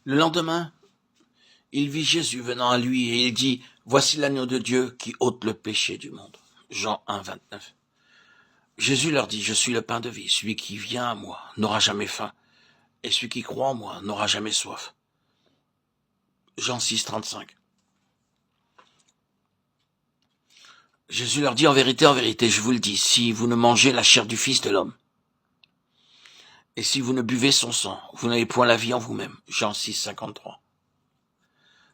Le lendemain, il vit Jésus venant à lui et il dit, « Voici l'agneau de Dieu qui ôte le péché du monde. » Jean 1, 29. Jésus leur dit, « Je suis le pain de vie. Celui qui vient à moi n'aura jamais faim, et celui qui croit en moi n'aura jamais soif. » Jean 6, 35. Jésus leur dit, en vérité, je vous le dis, si vous ne mangez la chair du Fils de l'homme, et si vous ne buvez son sang, vous n'avez point la vie en vous-même. Jean 6, 53.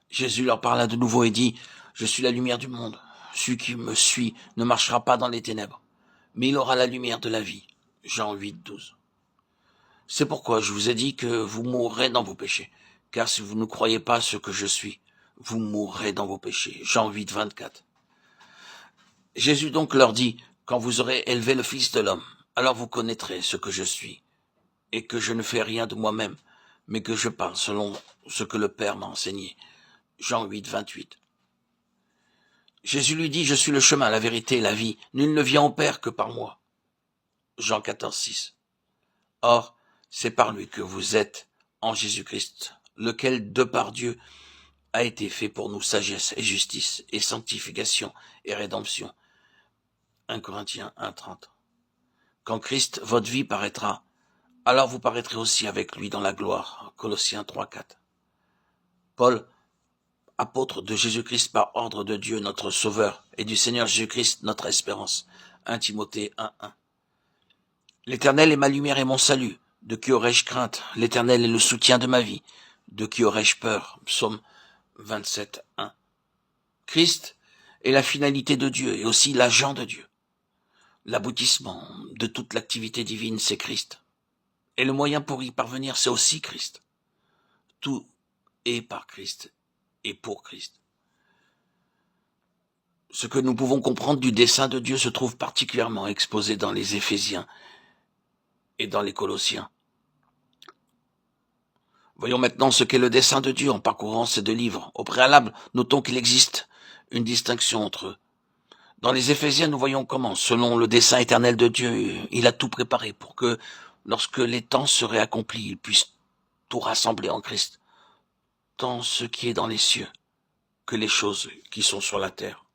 Jésus leur parla de nouveau et dit, « Je suis la lumière du monde. Celui qui me suit ne marchera pas dans les ténèbres, mais il aura la lumière de la vie. » Jean 8, 12. C'est pourquoi je vous ai dit que vous mourrez dans vos péchés, car si vous ne croyez pas ce que je suis, vous mourrez dans vos péchés. Jean 8, 24. Jésus donc leur dit, « Quand vous aurez élevé le Fils de l'homme, alors vous connaîtrez ce que je suis, et que je ne fais rien de moi-même, mais que je parle selon ce que le Père m'a enseigné. » Jean 8, 28. Jésus lui dit, « Je suis le chemin, la vérité et la vie. Nul ne vient au Père que par moi. » Jean 14, 6. Or, c'est par lui que vous êtes en Jésus-Christ, lequel, de par Dieu, a été fait pour nous sagesse et justice et sanctification et rédemption. 1 Corinthiens 1, 30. Quand Christ, votre vie, paraîtra, alors vous paraîtrez aussi avec lui dans la gloire. Colossiens 3, 4. Paul, apôtre de Jésus-Christ par ordre de Dieu notre Sauveur et du Seigneur Jésus-Christ notre espérance. 1 Timothée 1, 1. L'Éternel est ma lumière et mon salut. De qui aurais-je crainte? L'Éternel est le soutien de ma vie. De qui aurais-je peur? Psaume 27, 1. Christ est la finalité de Dieu et aussi l'agent de Dieu. L'aboutissement de toute l'activité divine, c'est Christ. Et le moyen pour y parvenir, c'est aussi Christ. Tout est par Christ et pour Christ. Ce que nous pouvons comprendre du dessein de Dieu se trouve particulièrement exposé dans les Éphésiens et dans les Colossiens. Voyons maintenant ce qu'est le dessein de Dieu en parcourant ces deux livres. Au préalable, notons qu'il existe une distinction entre eux. Dans les Éphésiens, nous voyons comment, selon le dessein éternel de Dieu, il a tout préparé pour que, lorsque les temps seraient accomplis, il puisse tout rassembler en Christ, tant ce qui est dans les cieux que les choses qui sont sur la terre.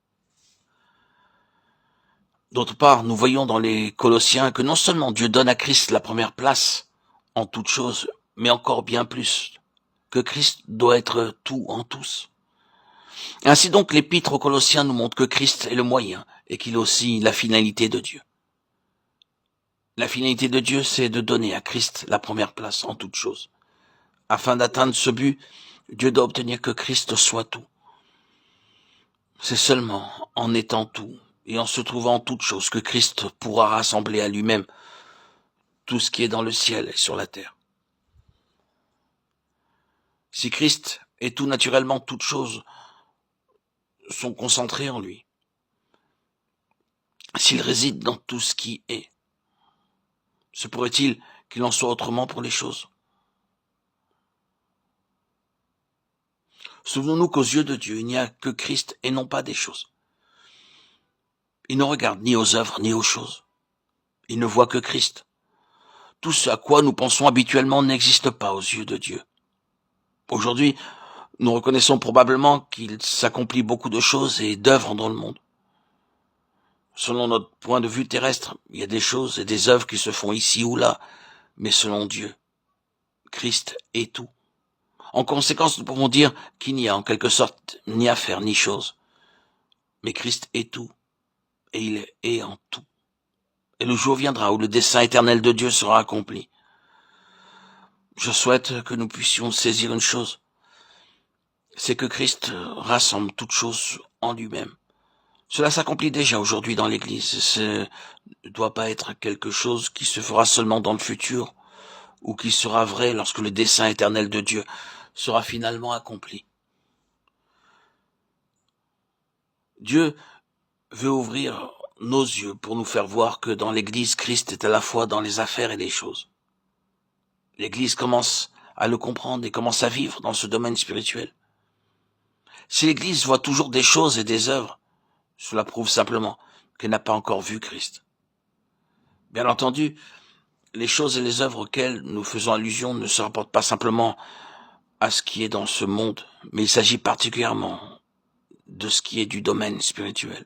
D'autre part, nous voyons dans les Colossiens que non seulement Dieu donne à Christ la première place en toutes choses, mais encore bien plus, que Christ doit être tout en tous. Ainsi donc, l'épître aux Colossiens nous montre que Christ est le moyen et qu'il est aussi la finalité de Dieu. La finalité de Dieu, c'est de donner à Christ la première place en toutes choses. Afin d'atteindre ce but, Dieu doit obtenir que Christ soit tout. C'est seulement en étant tout et en se trouvant en toutes choses que Christ pourra rassembler à lui-même tout ce qui est dans le ciel et sur la terre. Si Christ est tout naturellement, toutes choses sont concentrées en lui. S'il réside dans tout ce qui est, se pourrait-il qu'il en soit autrement pour les choses? Souvenons-nous qu'aux yeux de Dieu, il n'y a que Christ et non pas des choses. Il ne regarde ni aux œuvres ni aux choses. Il ne voit que Christ. Tout ce à quoi nous pensons habituellement n'existe pas aux yeux de Dieu. Aujourd'hui, nous reconnaissons probablement qu'il s'accomplit beaucoup de choses et d'œuvres dans le monde. Selon notre point de vue terrestre, il y a des choses et des œuvres qui se font ici ou là, mais selon Dieu, Christ est tout. En conséquence, nous pouvons dire qu'il n'y a en quelque sorte ni affaire ni chose. Mais Christ est tout, et il est en tout. Et le jour viendra où le dessein éternel de Dieu sera accompli. Je souhaite que nous puissions saisir une chose, c'est que Christ rassemble toutes choses en lui-même. Cela s'accomplit déjà aujourd'hui dans l'Église. Ce ne doit pas être quelque chose qui se fera seulement dans le futur, ou qui sera vrai lorsque le dessein éternel de Dieu sera finalement accompli. Dieu veut ouvrir nos yeux pour nous faire voir que dans l'Église, Christ est à la fois dans les affaires et les choses. L'Église commence à le comprendre et commence à vivre dans ce domaine spirituel. Si l'Église voit toujours des choses et des œuvres, cela prouve simplement qu'elle n'a pas encore vu Christ. Bien entendu, les choses et les œuvres auxquelles nous faisons allusion ne se rapportent pas simplement à ce qui est dans ce monde, mais il s'agit particulièrement de ce qui est du domaine spirituel.